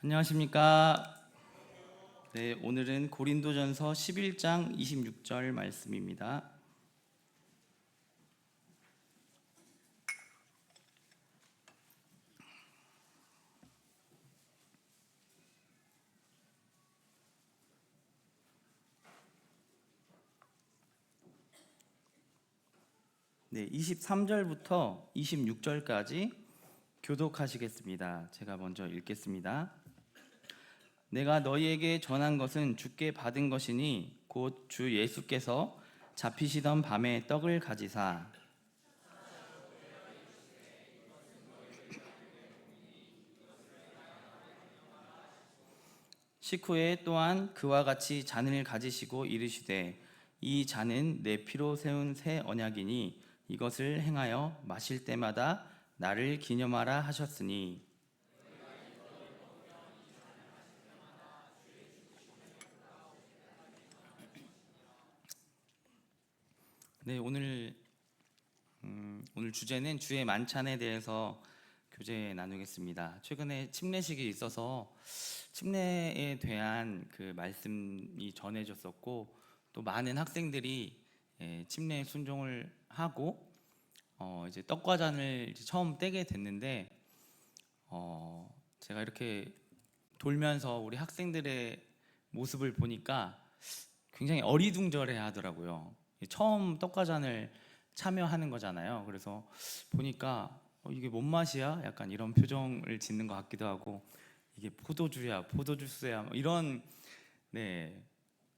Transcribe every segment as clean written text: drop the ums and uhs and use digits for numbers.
안녕하십니까? 네, 오늘은 고린도전서 11장 26절 말씀입니다. 네, 23절부터 26절까지 교독하시겠습니다. 제가 먼저 읽겠습니다. 내가 너희에게 전한 것은 주께 받은 것이니 곧 주 예수께서 잡히시던 밤에 떡을 가지사 식후에 또한 그와 같이 잔을 가지시고 이르시되 이 잔은 내 피로 세운 새 언약이니 이것을 행하여 마실 때마다 나를 기념하라 하셨으니. 네, 오늘 주제는 주의 만찬에 대해서 교제 나누겠습니다. 최근에 침례식이 있어서 침례에 대한 그 말씀이 전해졌었고, 또 많은 학생들이 침례에 순종을 하고 이제 떡과 잔을 이제 처음 떼게 됐는데, 제가 이렇게 돌면서 우리 학생들의 모습을 보니까 굉장히 어리둥절해 하더라고요. 처음 떡과 잔을 참여하는 거잖아요. 그래서 보니까 이게 뭔 맛이야? 약간 이런 표정을 짓는 것 같기도 하고, 이게 포도주야, 포도주스야, 뭐 이런, 네,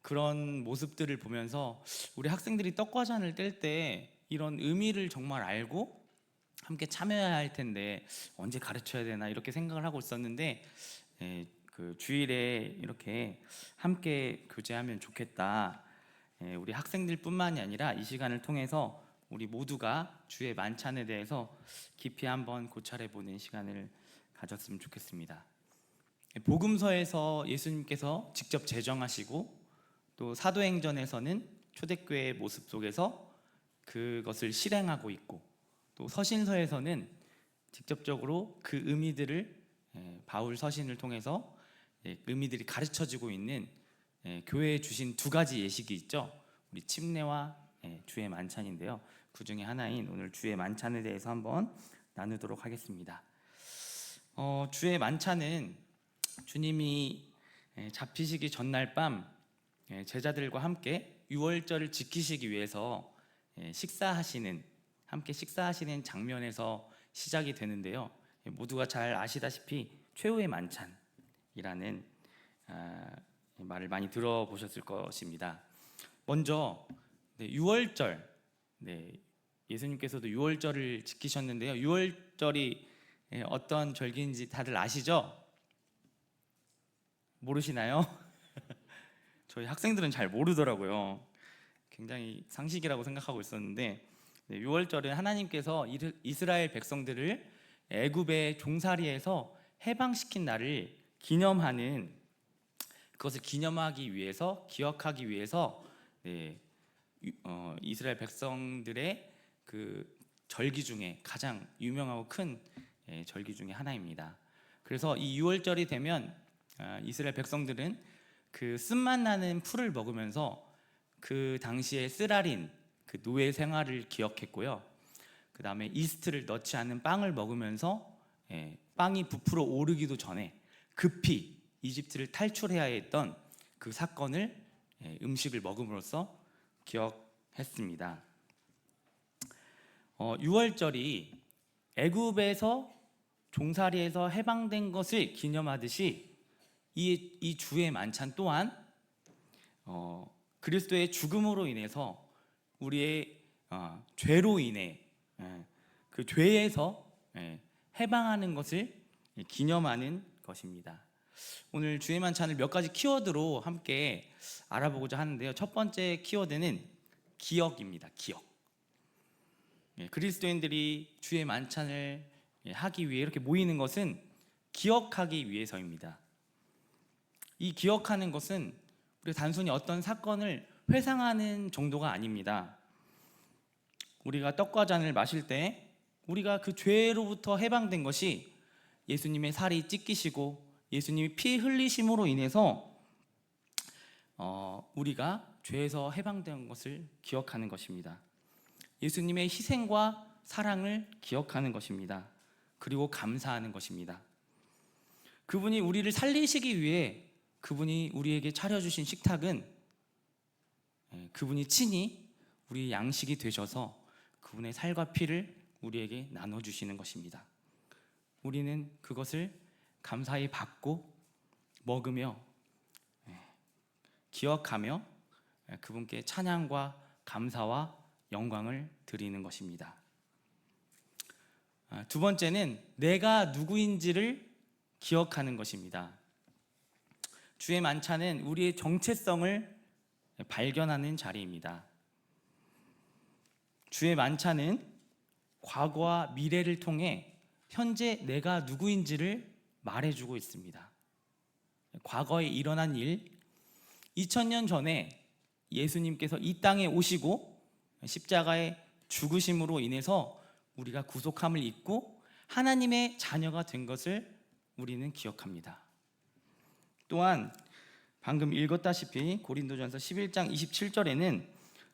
그런 모습들을 보면서 우리 학생들이 떡과 잔을 뗄 때 이런 의미를 정말 알고 함께 참여해야 할 텐데 언제 가르쳐야 되나 이렇게 생각을 하고 있었는데, 그 주일에 이렇게 함께 교제하면 좋겠다. 우리 학생들뿐만이 아니라 이 시간을 통해서 우리 모두가 주의 만찬에 대해서 깊이 한번 고찰해 보는 시간을 가졌으면 좋겠습니다. 복음서에서 예수님께서 직접 제정하시고, 또 사도행전에서는 초대교회의 모습 속에서 그것을 실행하고 있고, 또 서신서에서는 직접적으로 그 의미들을 바울 서신을 통해서 의미들이 가르쳐지고 있는 교회에 주신 두 가지 예식이 있죠. 우리 침례와 주의 만찬인데요. 그 중에 하나인 오늘 주의 만찬에 대해서 한번 나누도록 하겠습니다. 주의 만찬은 주님이 잡히시기 전날 밤 제자들과 함께 유월절을 지키시기 위해서 함께 식사하시는 장면에서 시작이 되는데요. 모두가 잘 아시다시피 최후의 만찬이라는 말을 많이 들어보셨을 것입니다. 먼저 유월절, 예수님께서도 유월절을 지키셨는데요. 유월절이 어떤 절기인지 다들 아시죠? 모르시나요? 저희 학생들은 잘 모르더라고요. 굉장히 상식이라고 생각하고 있었는데, 유월절은 하나님께서 이스라엘 백성들을 애굽의 종살이에서 해방시킨 날을 기념하는, 그것을 기념하기 위해서, 기억하기 위해서 이스라엘 백성들의 그 절기 중에 가장 유명하고 큰 절기 중에 하나입니다. 그래서 이 유월절이 되면 이스라엘 백성들은 그 쓴맛 나는 풀을 먹으면서 그 당시에 쓰라린 그 노예 생활을 기억했고요. 그 다음에 이스트를 넣지 않은 빵을 먹으면서 빵이 부풀어 오르기도 전에 급히 이집트를 탈출해야 했던 그 사건을 음식을 먹음으로써 기억했습니다. 유월절이 애굽에서 종살이에서 해방된 것을 기념하듯이 이 주의 만찬 또한 그리스도의 죽음으로 인해서 우리의 죄로 인해 그 죄에서 해방하는 것을 기념하는 것입니다. 오늘 주의 만찬을 몇 가지 키워드로 함께 알아보고자 하는데요. 첫 번째 키워드는 기억입니다. 기억. 그리스도인들이 주의 만찬을 하기 위해 이렇게 모이는 것은 기억하기 위해서입니다. 이 기억하는 것은 우리가 단순히 어떤 사건을 회상하는 정도가 아닙니다. 우리가 떡과 잔을 마실 때 우리가 그 죄로부터 해방된 것이 예수님의 살이 찢기시고 예수님이 피 흘리심으로 인해서 우리가 죄에서 해방된 것을 기억하는 것입니다. 예수님의 희생과 사랑을 기억하는 것입니다. 그리고 감사하는 것입니다. 그분이 우리를 살리시기 위해 그분이 우리에게 차려주신 식탁은 그분이 친히 우리의 양식이 되셔서 그분의 살과 피를 우리에게 나눠주시는 것입니다. 우리는 그것을 감사히 받고 먹으며 기억하며 그분께 찬양과 감사와 영광을 드리는 것입니다. 두 번째는 내가 누구인지를 기억하는 것입니다. 주의 만찬은 우리의 정체성을 발견하는 자리입니다. 주의 만찬은 과거와 미래를 통해 현재 내가 누구인지를 말해주고 있습니다. 과거에 일어난 일, 2000년 전에 예수님께서 이 땅에 오시고 십자가의 죽으심으로 인해서 우리가 구속함을 입고 하나님의 자녀가 된 것을 우리는 기억합니다. 또한 방금 읽었다시피 고린도전서 11장 27절에는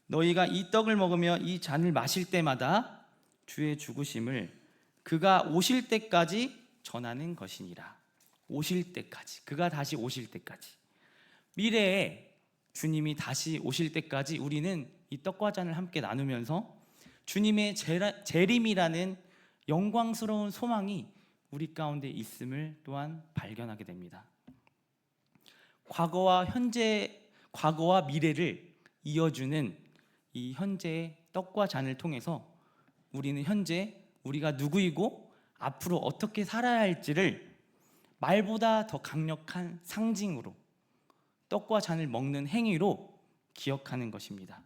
너희가 이 떡을 먹으며 이 잔을 마실 때마다 주의 죽으심을 그가 오실 때까지 전하는 것이니라. 오실 때까지, 그가 다시 오실 때까지, 미래에 주님이 다시 오실 때까지 우리는 이 떡과 잔을 함께 나누면서 주님의 재림이라는 영광스러운 소망이 우리 가운데 있음을 또한 발견하게 됩니다. 과거와 미래를 이어주는 이 현재의 떡과 잔을 통해서 우리는 현재 우리가 누구이고 앞으로 어떻게 살아야 할지를 말보다 더 강력한 상징으로 떡과 잔을 먹는 행위로 기억하는 것입니다.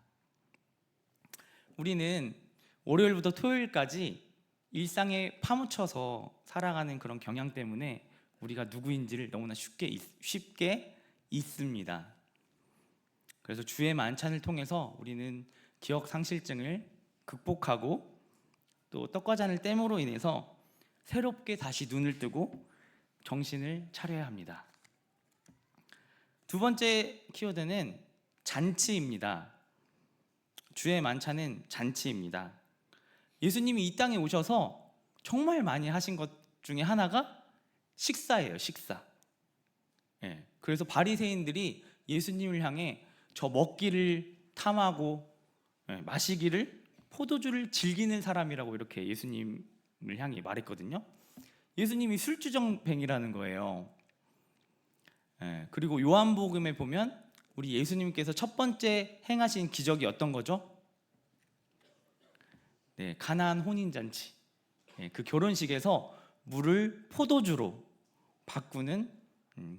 우리는 월요일부터 토요일까지 일상에 파묻혀서 살아가는 그런 경향 때문에 우리가 누구인지를 너무나 쉽게 잊습니다. 그래서 주의 만찬을 통해서 우리는 기억 상실증을 극복하고 또 떡과 잔을 땜으로 인해서 새롭게 다시 눈을 뜨고 정신을 차려야 합니다. 두 번째 키워드는 잔치입니다. 주의 만찬은 잔치입니다. 예수님이 이 땅에 오셔서 정말 많이 하신 것 중에 하나가 식사예요, 식사. 그래서 바리새인들이 예수님을 향해 저 먹기를 탐하고 마시기를 포도주를 즐기는 사람이라고 이렇게 예수님을 향해 말했거든요. 예수님이 술주정뱅이라는 거예요. 그리고 요한복음에 보면 우리 예수님께서 첫 번째 행하신 기적이 어떤 거죠? 가나안 혼인잔치. 그 결혼식에서 물을 포도주로 바꾸는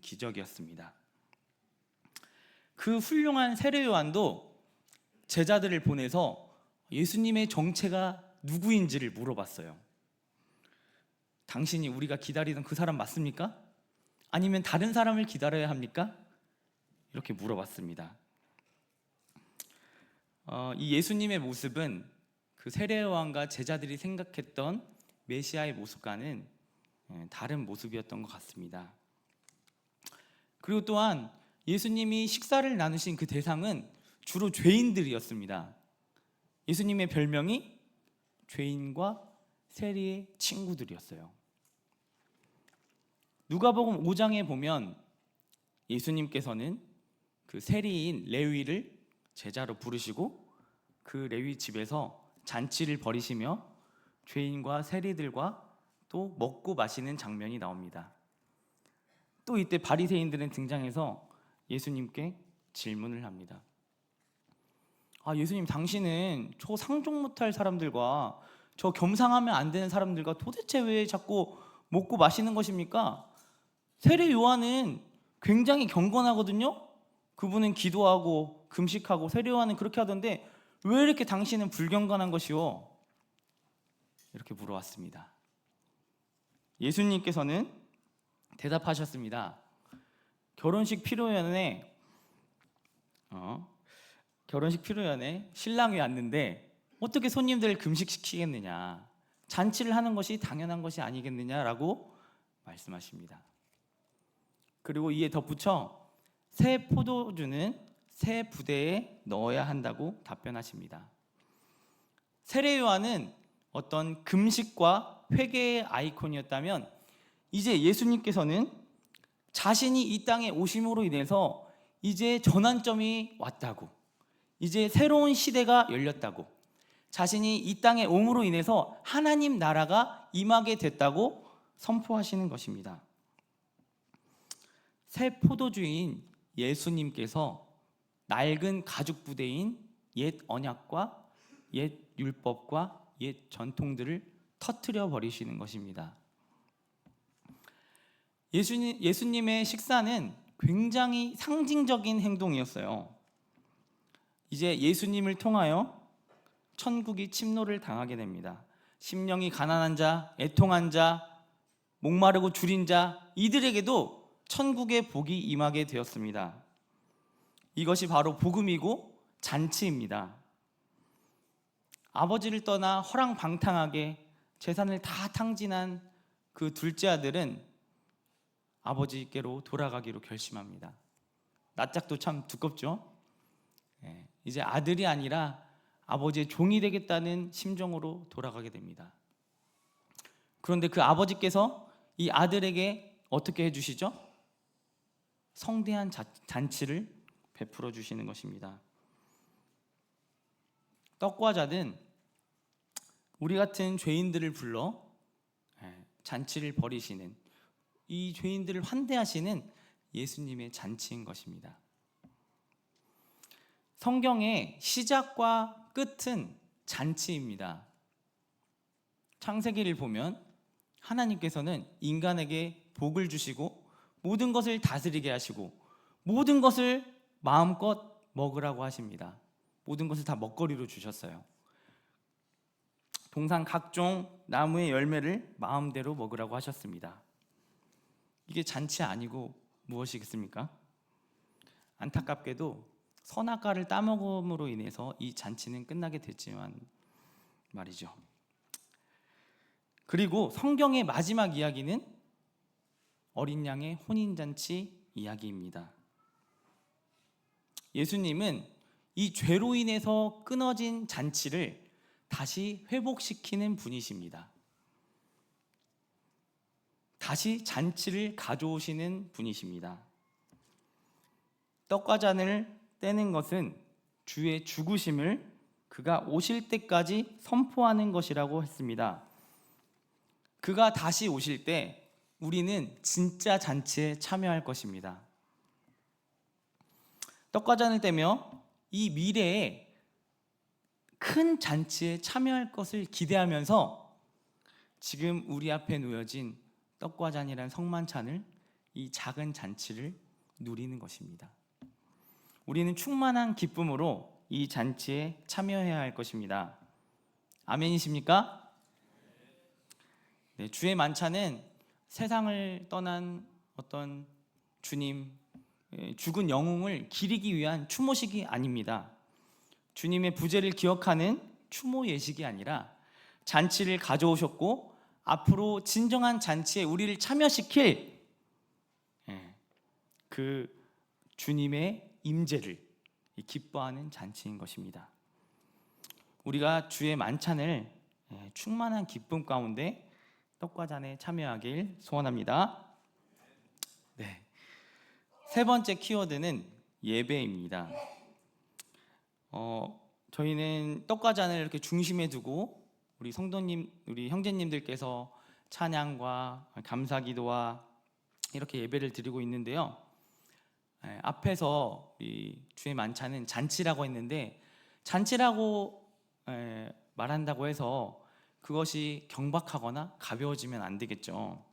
기적이었습니다. 그 훌륭한 세례 요한도 제자들을 보내서 예수님의 정체가 누구인지를 물어봤어요. 당신이 우리가 기다리던 그 사람 맞습니까? 아니면 다른 사람을 기다려야 합니까? 이렇게 물어봤습니다. 이 예수님의 모습은 그 세례 요한과 제자들이 생각했던 메시아의 모습과는 다른 모습이었던 것 같습니다. 그리고 또한 예수님이 식사를 나누신 그 대상은 주로 죄인들이었습니다. 예수님의 별명이 죄인과 세리의 친구들이었어요. 누가복음 5장에 보면 예수님께서는 그 세리인 레위를 제자로 부르시고 그 레위 집에서 잔치를 벌이시며 죄인과 세리들과 또 먹고 마시는 장면이 나옵니다. 또 이때 바리새인들은 등장해서 예수님께 질문을 합니다. 예수님, 당신은 저 상종 못할 사람들과 저 겸상하면 안 되는 사람들과 도대체 왜 자꾸 먹고 마시는 것입니까? 세례 요한은 굉장히 경건하거든요. 그분은 기도하고 금식하고 세례 요한은 그렇게 하던데 왜 이렇게 당신은 불경건한 것이오? 이렇게 물어왔습니다. 예수님께서는 대답하셨습니다. 결혼식 피로연에 신랑이 왔는데 어떻게 손님들을 잔치를 하는 것이 당연한 것이 아니겠느냐라고 말씀하십니다. 그리고 이에 덧붙여 새 포도주는 새 부대에 넣어야 한다고 답변하십니다. 세례 요한은 어떤 금식과 회개의 아이콘이었다면 이제 예수님께서는 자신이 이 땅에 오심으로 인해서 이제 전환점이 왔다고, 이제 새로운 시대가 열렸다고, 자신이 이 땅에 옴으로 인해서 하나님 나라가 임하게 됐다고 선포하시는 것입니다. 새 포도주인 예수님께서 낡은 가죽 부대인 옛 언약과 옛 율법과 옛 전통들을 터뜨려 버리시는 것입니다. 예수님의 식사는 굉장히 상징적인 행동이었어요. 이제 예수님을 통하여 천국이 침노를 당하게 됩니다. 심령이 가난한 자, 애통한 자, 목마르고 줄인 자, 이들에게도 천국의 복이 임하게 되었습니다. 이것이 바로 복음이고 잔치입니다. 아버지를 떠나 허랑방탕하게 재산을 다 탕진한 그 둘째 아들은 아버지께로 돌아가기로 결심합니다. 낯짝도 참 두껍죠? 이제 아들이 아니라 아버지의 종이 되겠다는 심정으로 돌아가게 됩니다. 그런데 그 아버지께서 이 아들에게 어떻게 해주시죠? 성대한 잔치를 베풀어 주시는 것입니다. 떡과자는 우리 같은 죄인들을 불러 잔치를 벌이시는, 이 죄인들을 환대하시는 예수님의 잔치인 것입니다. 성경의 시작과 끝은 잔치입니다. 창세기를 보면 하나님께서는 인간에게 복을 주시고 모든 것을 다스리게 하시고 모든 것을 마음껏 먹으라고 하십니다. 모든 것을 다 먹거리로 주셨어요. 동산 각종 나무의 열매를 마음대로 먹으라고 하셨습니다. 이게 잔치 아니고 무엇이겠습니까? 안타깝게도 선악과를 따먹음으로 인해서 이 잔치는 끝나게 됐지만 말이죠. 그리고 성경의 마지막 이야기는 어린 양의 혼인잔치 이야기입니다. 예수님은 이 죄로 인해서 끊어진 잔치를 다시 회복시키는 분이십니다. 다시 잔치를 가져오시는 분이십니다. 떡과 잔을 떼는 것은 주의 죽으심을 그가 오실 때까지 선포하는 것이라고 했습니다. 그가 다시 오실 때 우리는 진짜 잔치에 참여할 것입니다. 떡과 잔을 떼며 이 미래에 큰 잔치에 참여할 것을 기대하면서 지금 우리 앞에 놓여진 떡과 잔이라는 성만찬을, 이 작은 잔치를 누리는 것입니다. 우리는 충만한 기쁨으로 이 잔치에 참여해야 할 것입니다. 아멘이십니까? 네, 주의 만찬은 세상을 떠난 어떤 주님, 죽은 영웅을 기리기 위한 추모식이 아닙니다. 주님의 부재를 기억하는 추모 예식이 아니라 잔치를 가져오셨고 앞으로 진정한 잔치에 우리를 참여시킬 그 주님의 임재를 기뻐하는 잔치인 것입니다. 우리가 주의 만찬을 충만한 기쁨 가운데 떡과 잔에 참여하길 소원합니다. 네. 세 번째 키워드는 예배입니다. 저희는 떡과 잔을 이렇게 중심에 두고 우리 성도님, 우리 형제님들께서 찬양과 감사기도와 이렇게 예배를 드리고 있는데요. 앞에서 이 주의 만찬은 잔치라고 했는데 잔치라고 말한다고 해서 그것이 경박하거나 가벼워지면 안 되겠죠.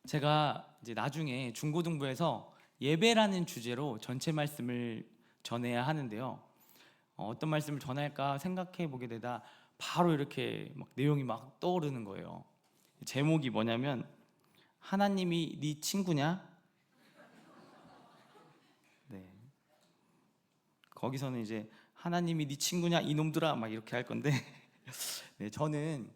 제가 이제 나중에 중고등부에서 예배라는 주제로 전체 말씀을 전해야 하는데요. 어떤 말씀을 전할까 생각해 보게 되다 바로 이렇게 막 내용이 막 떠오르는 거예요. 제목이 뭐냐면 하나님이 네 친구냐? 네. 거기서는 이제 하나님이 네 친구냐 이놈들아 막 이렇게 할 건데 네, 저는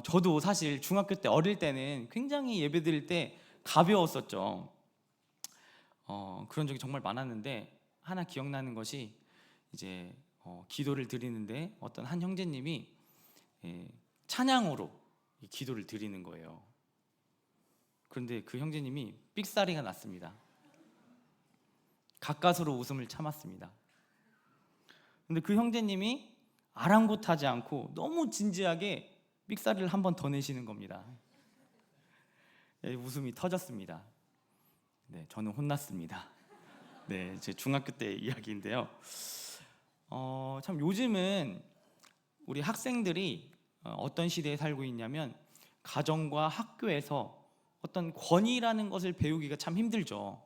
저도 사실 중학교 때 어릴 때는 굉장히 예배 드릴 때 가벼웠었죠. 그런 적이 정말 많았는데 하나 기억나는 것이 이제 기도를 드리는데 어떤 한 형제님이 찬양으로 기도를 드리는 거예요. 그런데 그 형제님이 삑사리가 났습니다. 가까스로 웃음을 참았습니다. 근데 그 형제님이 아랑곳하지 않고 너무 진지하게 삑사리를 한 번 더 내시는 겁니다. 웃음이 터졌습니다. 네, 저는 혼났습니다. 네, 제 중학교 때 이야기인데요. 참 요즘은 우리 학생들이 어떤 시대에 살고 있냐면 가정과 학교에서 어떤 권위라는 것을 배우기가 참 힘들죠.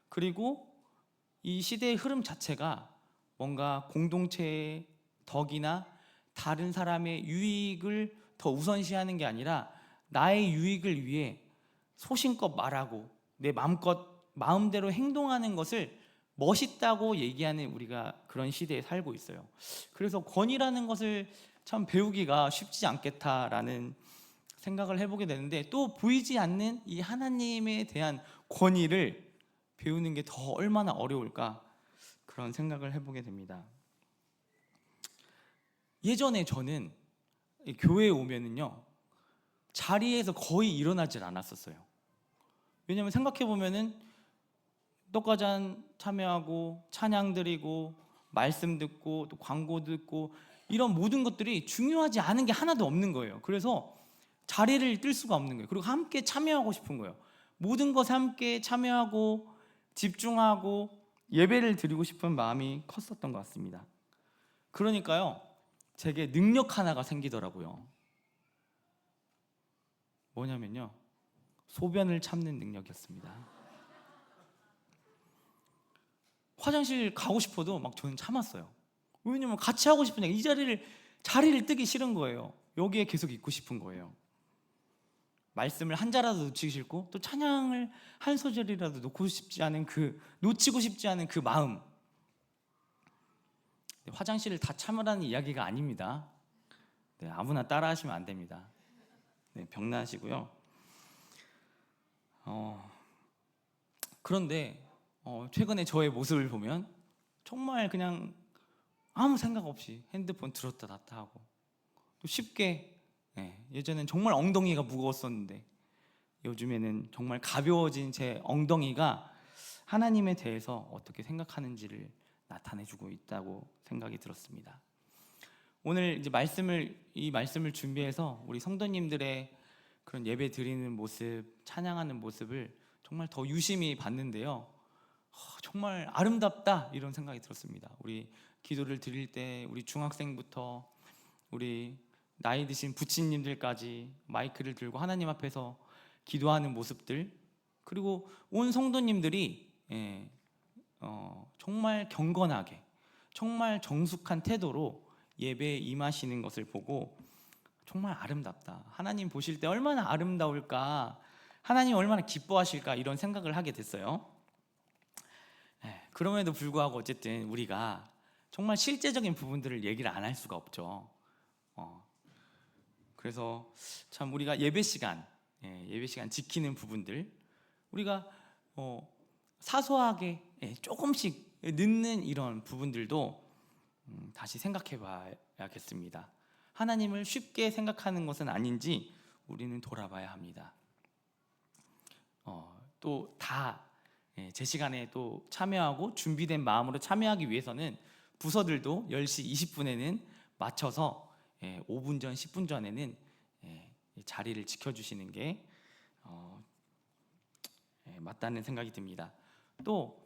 그리고 이 시대의 흐름 자체가 뭔가 공동체의 덕이나 다른 사람의 유익을 더 우선시하는 게 아니라 나의 유익을 위해 소신껏 말하고 내 마음대로 행동하는 것을 멋있다고 얘기하는 우리가 그런 시대에 살고 있어요. 그래서 권위라는 것을 참 배우기가 쉽지 않겠다라는 생각을 해보게 되는데, 또 보이지 않는 이 하나님에 대한 권위를 배우는 게 더 얼마나 어려울까, 그런 생각을 해보게 됩니다. 예전에 저는 교회에 오면은요, 자리에서 거의 일어나질 않았었어요. 왜냐면 생각해보면은 떡과잔 참여하고 찬양 드리고 말씀 듣고 또 광고 듣고 이런 모든 것들이 중요하지 않은 게 하나도 없는 거예요. 그래서 자리를 뜰 수가 없는 거예요. 그리고 함께 참여하고 싶은 거예요. 모든 것에 함께 참여하고 집중하고 예배를 드리고 싶은 마음이 컸었던 것 같습니다. 그러니까요, 제게 능력 하나가 생기더라고요. 뭐냐면요, 소변을 참는 능력이었습니다. 화장실 가고 싶어도 막 저는 참았어요. 왜냐면 같이 하고 싶으니까. 이 자리를 뜨기 싫은 거예요. 여기에 계속 있고 싶은 거예요. 말씀을 한 자라도 놓치기 싫고, 또 찬양을 한 소절이라도 놓치고 싶지 않은 그 마음. 화장실을 다 참으라는 이야기가 아닙니다. 네, 아무나 따라하시면 안 됩니다. 네, 병나시고요. 그런데 최근에 저의 모습을 보면 정말 그냥 아무 생각 없이 핸드폰 들었다 놨다 하고, 또 쉽게, 예전엔 정말 엉덩이가 무거웠었는데 요즘에는 정말 가벼워진 제 엉덩이가 하나님에 대해서 어떻게 생각하는지를 나타내주고 있다고 생각이 들었습니다. 오늘 이제 이 말씀을 준비해서 우리 성도님들의 그런 예배 드리는 모습, 찬양하는 모습을 정말 더 유심히 봤는데요, 정말 아름답다, 이런 생각이 들었습니다. 우리 기도를 드릴 때 우리 중학생부터 우리 나이 드신 부친님들까지 마이크를 들고 하나님 앞에서 기도하는 모습들, 그리고 온 성도님들이 정말 경건하게, 정말 정숙한 태도로 예배에 임하시는 것을 보고 정말 아름답다, 하나님 보실 때 얼마나 아름다울까, 하나님 얼마나 기뻐하실까, 이런 생각을 하게 됐어요. 그럼에도 불구하고 어쨌든 우리가 정말 실제적인 부분들을 얘기를 안 할 수가 없죠. 그래서 참 우리가 예배 시간 지키는 부분들, 우리가 사소하게 조금씩 늦는 이런 부분들도 다시 생각해 봐야겠습니다. 하나님을 쉽게 생각하는 것은 아닌지 우리는 돌아봐야 합니다. 또 다 제 시간에 또 참여하고 준비된 마음으로 참여하기 위해서는 부서들도 10시 20분에는 맞춰서 5분 전, 10분 전에는 자리를 지켜주시는 게 맞다는 생각이 듭니다. 또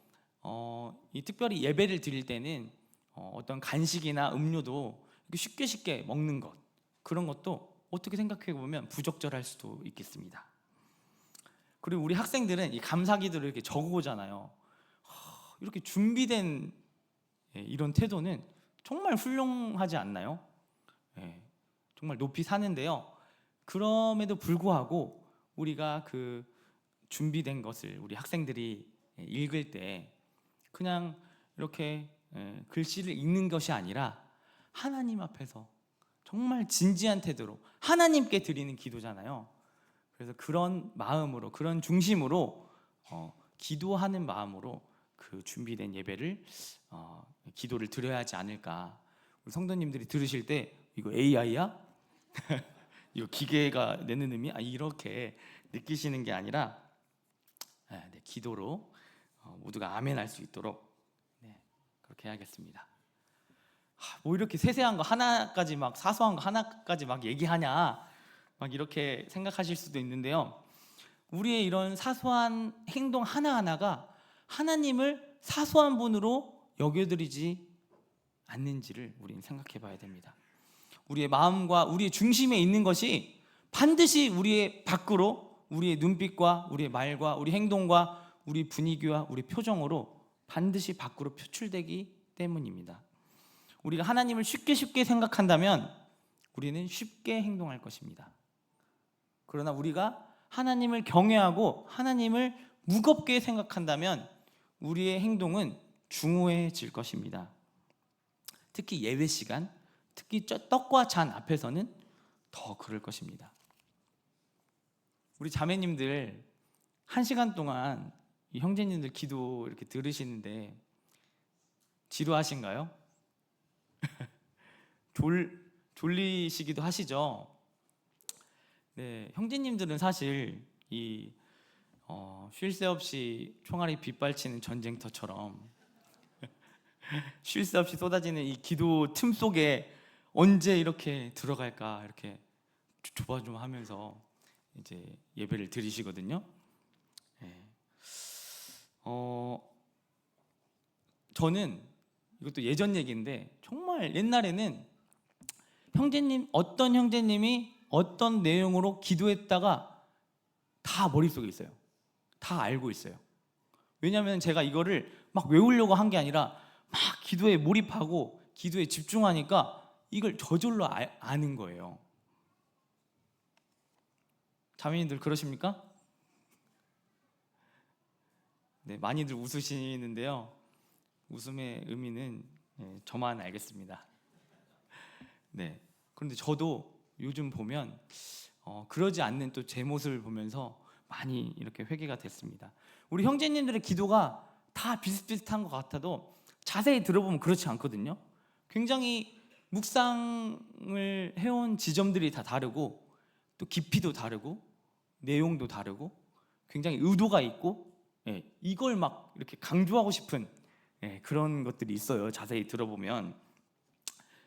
특별히 예배를 드릴 때는 어떤 간식이나 음료도 쉽게 먹는 것, 그런 것도 어떻게 생각해 보면 부적절할 수도 있겠습니다. 그리고 우리 학생들은 이 감사기도를 이렇게 적어오잖아요. 이렇게 준비된 이런 태도는 정말 훌륭하지 않나요? 정말 높이 사는데요, 그럼에도 불구하고 우리가 그 준비된 것을 우리 학생들이 읽을 때 그냥 이렇게 글씨를 읽는 것이 아니라 하나님 앞에서 정말 진지한 태도로 하나님께 드리는 기도잖아요. 그래서 그래서 그런 마음으로, 그런 중심으로 기도하는 마음으로 그 준비된 예배를 기도를 드려야 하지 않을까. 우리 성도님들이 들으실 때 이거 AI야? 이거 기계가 내는 의미? 이렇게 느끼시는 게 아니라 기도로 모두가 아멘 할 수 있도록 그렇게 해야겠습니다. 뭐 이렇게 세세한 거 하나까지 막 사소한 거 하나까지 막 얘기하냐 막 이렇게 생각하실 수도 있는데요. 우리의 이런 사소한 행동 하나하나가 하나님을 사소한 분으로 여겨드리지 않는지를 우리는 생각해 봐야 됩니다. 우리의 마음과 우리의 중심에 있는 것이 반드시 우리의 밖으로, 우리의 눈빛과 우리의 말과 우리 행동과 우리 분위기와 우리 표정으로 반드시 밖으로 표출되기 때문입니다. 우리가 하나님을 쉽게 생각한다면 우리는 쉽게 행동할 것입니다. 그러나 우리가 하나님을 경외하고 하나님을 무겁게 생각한다면 우리의 행동은 중후해질 것입니다. 특히 예배 시간, 특히 떡과 잔 앞에서는 더 그럴 것입니다. 우리 자매님들 1시간 동안 이 형제님들 기도 이렇게 들으시는데 지루하신가요? 졸리시기도 하시죠? 네, 형제님들은 사실 쉴 새 없이 총알이 빗발치는 전쟁터처럼 쉴 새 없이 쏟아지는 이 기도 틈 속에 언제 이렇게 들어갈까 이렇게 조바조바하면서 이제 예배를 드리시거든요. 네. 저는 이것도 예전 얘기인데 정말 옛날에는 어떤 형제님이 어떤 내용으로 기도했다가 다 머릿속에 있어요. 다 알고 있어요. 왜냐하면 제가 이거를 막 외우려고 한 게 아니라 막 기도에 몰입하고 기도에 집중하니까 이걸 저절로 아는 거예요. 자매님들 그러십니까? 네, 많이들 웃으시는데요. 웃음의 의미는 저만 알겠습니다. 네. 그런데 저도 요즘 보면 그러지 않는 또 제 모습을 보면서 많이 이렇게 회개가 됐습니다. 우리 형제님들의 기도가 다 비슷비슷한 것 같아도 자세히 들어보면 그렇지 않거든요. 굉장히 묵상을 해온 지점들이 다 다르고 또 깊이도 다르고 내용도 다르고 굉장히 의도가 있고 이걸 막 이렇게 강조하고 싶은 그런 것들이 있어요. 자세히 들어보면.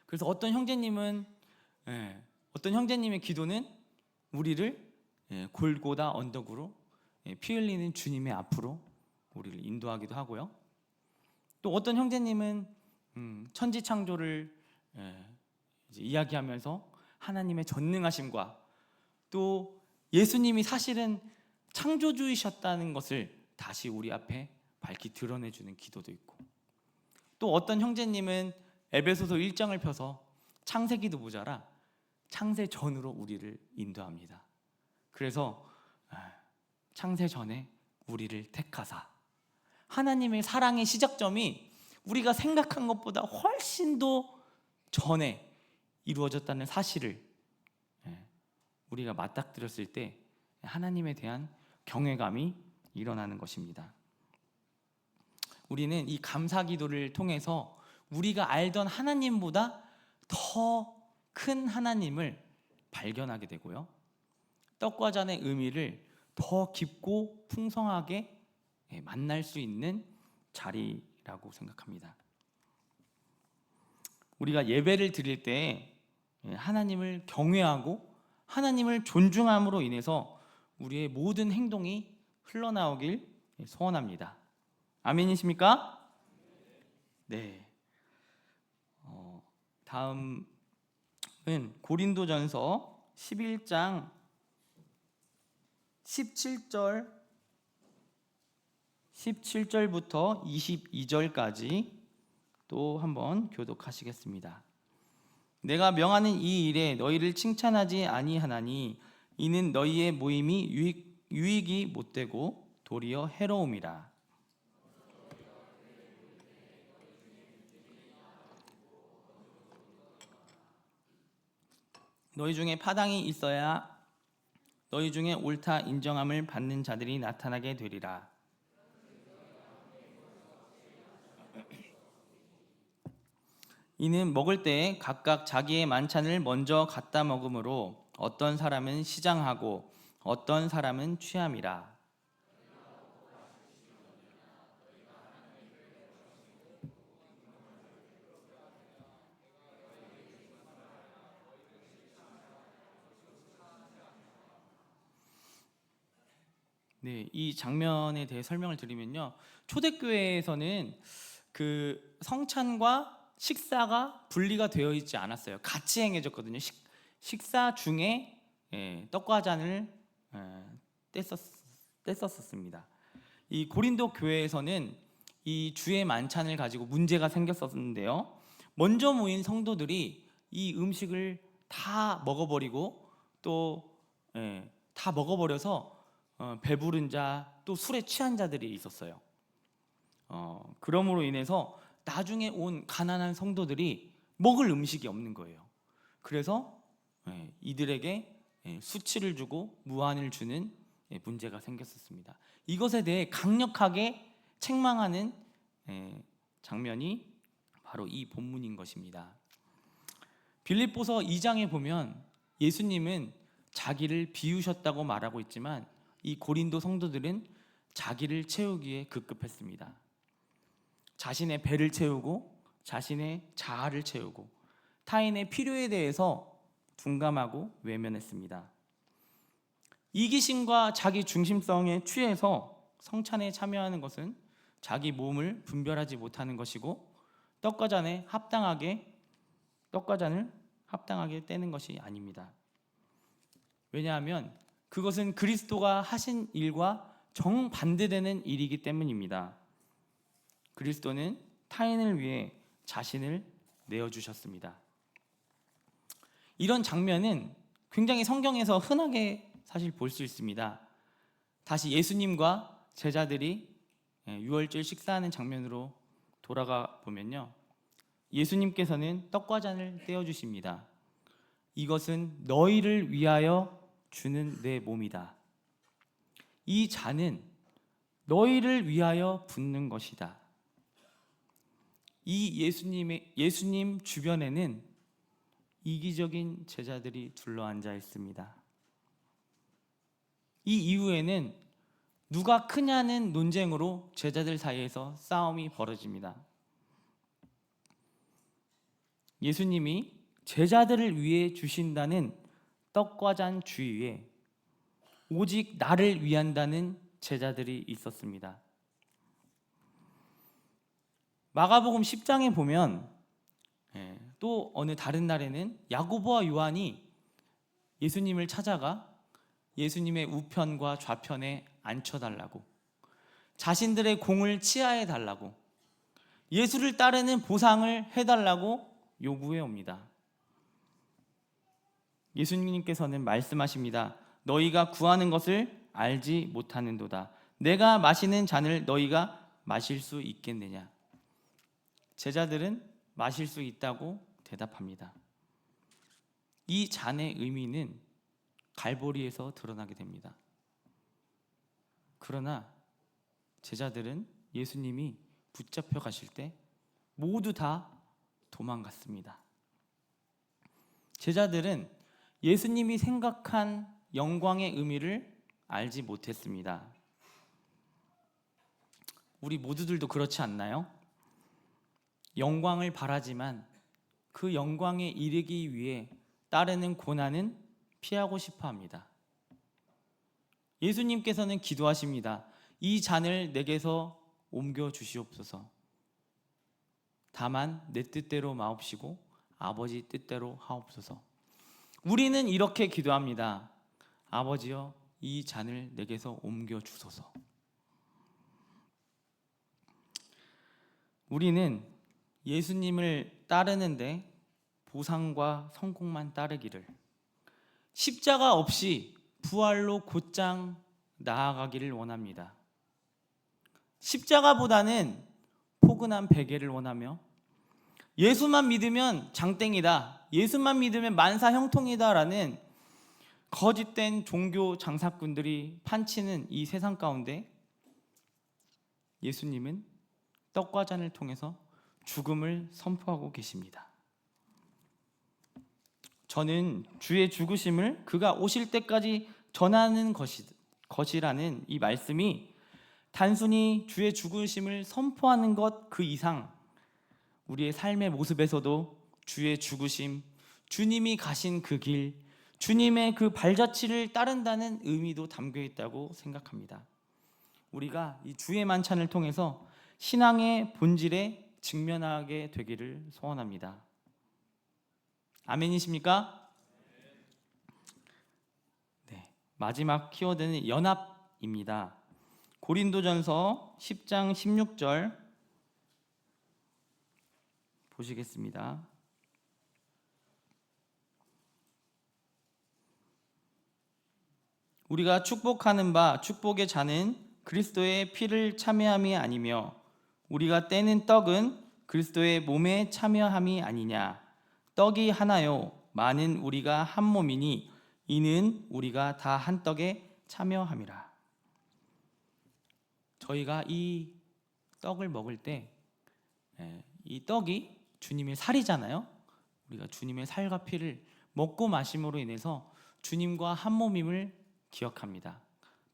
그래서 어떤 형제님의 기도는 우리를 골고다 언덕으로 피 흘리는 주님의 앞으로 우리를 인도하기도 하고요. 또 어떤 형제님은 천지 창조를 이제 이야기하면서 하나님의 전능하심과 또 예수님이 사실은 창조주이셨다는 것을 다시 우리 앞에 밝히 드러내주는 기도도 있고, 또 어떤 형제님은 에베소서 1장을 펴서 창세기도 모자라 창세 전으로 우리를 인도합니다. 그래서 창세 전에 우리를 택하사, 하나님의 사랑의 시작점이 우리가 생각한 것보다 훨씬 더 전에 이루어졌다는 사실을 우리가 맞닥뜨렸을 때 하나님에 대한 경외감이 일어나는 것입니다. 우리는 이 감사 기도를 통해서 우리가 알던 하나님보다 더 큰 하나님을 발견하게 되고요, 떡과 잔의 의미를 더 깊고 풍성하게 만날 수 있는 자리라고 생각합니다. 우리가 예배를 드릴 때 하나님을 경외하고 하나님을 존중함으로 인해서 우리의 모든 행동이 흘러나오길 소원합니다. 아멘이십니까? 네. 다음은 고린도전서 11장 17절부터 22절까지 또 한번 교독하시겠습니다. 내가 명하는 이 일에 너희를 칭찬하지 아니하나니 이는 너희의 모임이 유익이 못되고 도리어 해로움이라. 너희 중에 파당이 있어야 너희 중에 옳다 인정함을 받는 자들이 나타나게 되리라. 이는 먹을 때 각각 자기의 만찬을 먼저 갖다 먹으므로 어떤 사람은 시장하고 어떤 사람은 취함이라. 네, 이 장면에 대해 설명을 드리면요, 초대교회에서는 그 성찬과 식사가 분리가 되어 있지 않았어요. 같이 행해졌거든요. 식사 중에 떡과 잔을 뗐었습니다. 이 고린도 교회에서는 이 주의 만찬을 가지고 문제가 생겼었는데요, 먼저 모인 성도들이 이 음식을 다 먹어버리고 또 다 먹어버려서 배부른 자, 또 술에 취한 자들이 있었어요. 그러므로 인해서 나중에 온 가난한 성도들이 먹을 음식이 없는 거예요. 그래서 이들에게 수치를 주고 무한을 주는 문제가 생겼었습니다. 이것에 대해 강력하게 책망하는 장면이 바로 이 본문인 것입니다. 빌립보서 2장에 보면 예수님은 자기를 비우셨다고 말하고 있지만 이 고린도 성도들은 자기를 채우기에 급급했습니다. 자신의 배를 채우고 자신의 자아를 채우고 타인의 필요에 대해서 둔감하고 외면했습니다. 이기심과 자기 중심성에 취해서 성찬에 참여하는 것은 자기 몸을 분별하지 못하는 것이고 떡과 잔을 합당하게 떼는 것이 아닙니다. 왜냐하면 그것은 그리스도가 하신 일과 정반대되는 일이기 때문입니다. 그리스도는 타인을 위해 자신을 내어주셨습니다. 이런 장면은 굉장히 성경에서 흔하게 사실 볼 수 있습니다. 다시 예수님과 제자들이 유월절 식사하는 장면으로 돌아가 보면요, 예수님께서는 떡과 잔을 떼어주십니다. 이것은 너희를 위하여 주는 내 몸이다. 이 잔은 너희를 위하여 붓는 것이다. 이 예수님 주변에는 이기적인 제자들이 둘러앉아 있습니다. 이 이후에는 누가 크냐는 논쟁으로 제자들 사이에서 싸움이 벌어집니다. 예수님이 제자들을 위해 주신다는 떡과 잔 주위에 오직 나를 위한다는 제자들이 있었습니다. 마가복음 10장에 보면 또 어느 다른 날에는 야고보와 요한이 예수님을 찾아가 예수님의 우편과 좌편에 앉혀달라고, 자신들의 공을 치하해 달라고, 예수를 따르는 보상을 해달라고 요구해 옵니다. 예수님께서는 말씀하십니다. 너희가 구하는 것을 알지 못하는도다. 내가 마시는 잔을 너희가 마실 수 있겠느냐? 제자들은 마실 수 있다고 대답합니다. 이 잔의 의미는 갈보리에서 드러나게 됩니다. 그러나 제자들은 예수님이 붙잡혀 가실 때 모두 다 도망갔습니다. 제자들은 예수님이 생각한 영광의 의미를 알지 못했습니다. 우리 모두들도 그렇지 않나요? 영광을 바라지만 그 영광에 이르기 위해 따르는 고난은 피하고 싶어 합니다. 예수님께서는 기도하십니다. 이 잔을 내게서 옮겨 주시옵소서. 다만 내 뜻대로 마옵시고 아버지 뜻대로 하옵소서. 우리는 이렇게 기도합니다. 아버지여, 이 잔을 내게서 옮겨 주소서. 우리는 예수님을 따르는데 보상과 성공만 따르기를, 십자가 없이 부활로 곧장 나아가기를 원합니다. 십자가보다는 포근한 베개를 원하며 예수만 믿으면 장땡이다, 예수만 믿으면 만사 형통이다 라는 거짓된 종교 장사꾼들이 판치는 이 세상 가운데 예수님은 떡과 잔을 통해서 죽음을 선포하고 계십니다. 저는 주의 죽으심을 그가 오실 때까지 전하는 것이라는 이 말씀이 단순히 주의 죽으심을 선포하는 것 그 이상 우리의 삶의 모습에서도 주의 죽으심, 주님이 가신 그 길, 주님의 그 발자취를 따른다는 의미도 담겨 있다고 생각합니다. 우리가 이 주의 만찬을 통해서 신앙의 본질에 직면하게 되기를 소원합니다. 아멘이십니까? 네, 마지막 키워드는 연합입니다. 고린도전서 10장 16절 보시겠습니다. 우리가 축복하는 바 축복의 잔은 그리스도의 피를 참여함이 아니며 우리가 떼는 떡은 그리스도의 몸에 참여함이 아니냐. 떡이 하나요 많은 우리가 한 몸이니 이는 우리가 다 한 떡에 참여함이라. 저희가 이 떡을 먹을 때 이 떡이 주님의 살이잖아요. 우리가 주님의 살과 피를 먹고 마심으로 인해서 주님과 한 몸임을 기억합니다.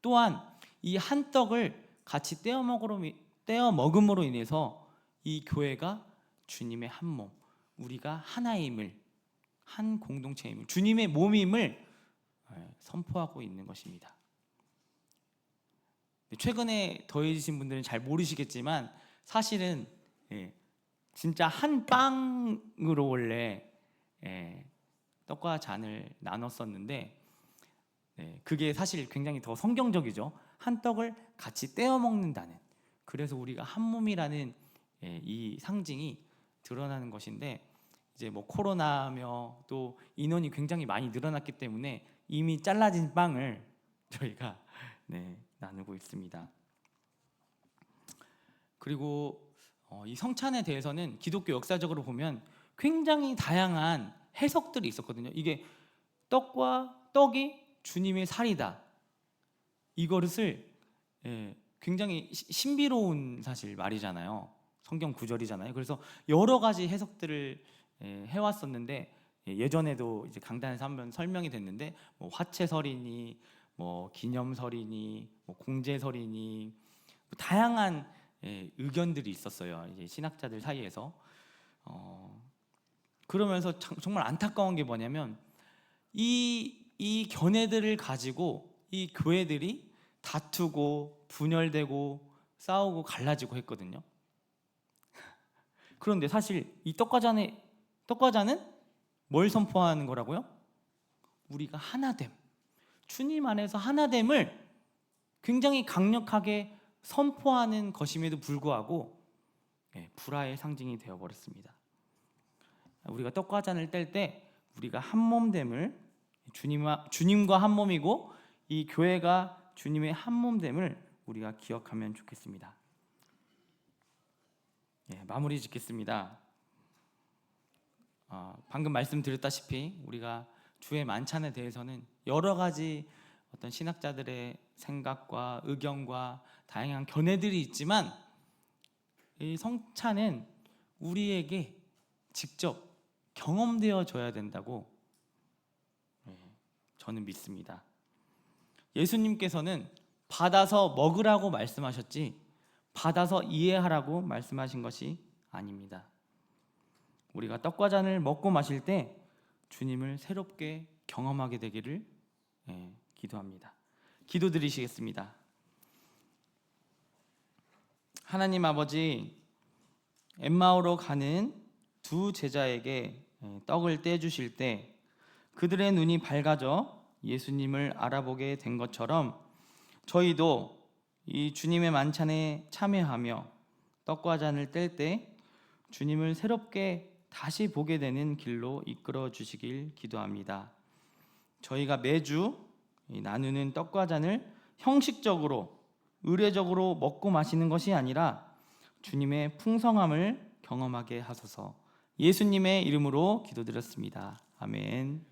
또한 이 한 떡을 같이 떼어 먹음으로 인해서 이 교회가 주님의 한 몸, 우리가 하나임을, 한 공동체임을, 주님의 몸임을 선포하고 있는 것입니다. 최근에 더해지신 분들은 잘 모르시겠지만 사실은 진짜 한 빵으로 원래 떡과 잔을 나눴었는데 그게 사실 굉장히 더 성경적이죠. 한 떡을 같이 떼어 먹는다는, 그래서 우리가 한 몸이라는 이 상징이 드러나는 것인데, 이제 뭐 코로나며 또 인원이 굉장히 많이 늘어났기 때문에 이미 잘라진 빵을 저희가 나누고 있습니다. 그리고 이 성찬에 대해서는 기독교 역사적으로 보면 굉장히 다양한 해석들이 있었거든요. 이게 떡이 주님의 살이다, 이것을 굉장히 신비로운 사실 말이잖아요. 성경 구절이잖아요. 그래서 여러 가지 해석들을 해왔었는데, 예전에도 이제 강단에서 한번 설명이 됐는데, 뭐 화채설이니 뭐 기념설이니 뭐 공제설이니 뭐 다양한 의견들이 있었어요. 이제 신학자들 사이에서. 그러면서 정말 안타까운 게 뭐냐면 이 견해들을 가지고 이 교회들이 다투고 분열되고 싸우고 갈라지고 했거든요. 그런데 사실 이 떡과잔은 뭘 선포하는 거라고요? 우리가 하나됨, 주님 안에서 하나됨을 굉장히 강력하게 선포하는 것임에도 불구하고 불화의 상징이 되어버렸습니다. 우리가 떡과 잔을 뗄 때 우리가 한 몸됨을, 주님과 한 몸이고 이 교회가 주님의 한 몸됨을 우리가 기억하면 좋겠습니다. 마무리 짓겠습니다. 방금 말씀드렸다시피 우리가 주의 만찬에 대해서는 여러 가지 어떤 신학자들의 생각과 의견과 다양한 견해들이 있지만, 이 성찬은 우리에게 직접 경험되어져야 된다고 저는 믿습니다. 예수님께서는 받아서 먹으라고 말씀하셨지 받아서 이해하라고 말씀하신 것이 아닙니다. 우리가 떡과 잔을 먹고 마실 때 주님을 새롭게 경험하게 되기를 기도합니다. 기도드리시겠습니다. 하나님 아버지, 엠마오로 가는 두 제자에게 떡을 떼주실 때 그들의 눈이 밝아져 예수님을 알아보게 된 것처럼 저희도 이 주님의 만찬에 참여하며 떡과 잔을 뗄 때 주님을 새롭게 다시 보게 되는 길로 이끌어 주시길 기도합니다. 저희가 매주 나누는 떡과 잔을 형식적으로 의례적으로 먹고 마시는 것이 아니라 주님의 풍성함을 경험하게 하소서. 예수님의 이름으로 기도드렸습니다. 아멘.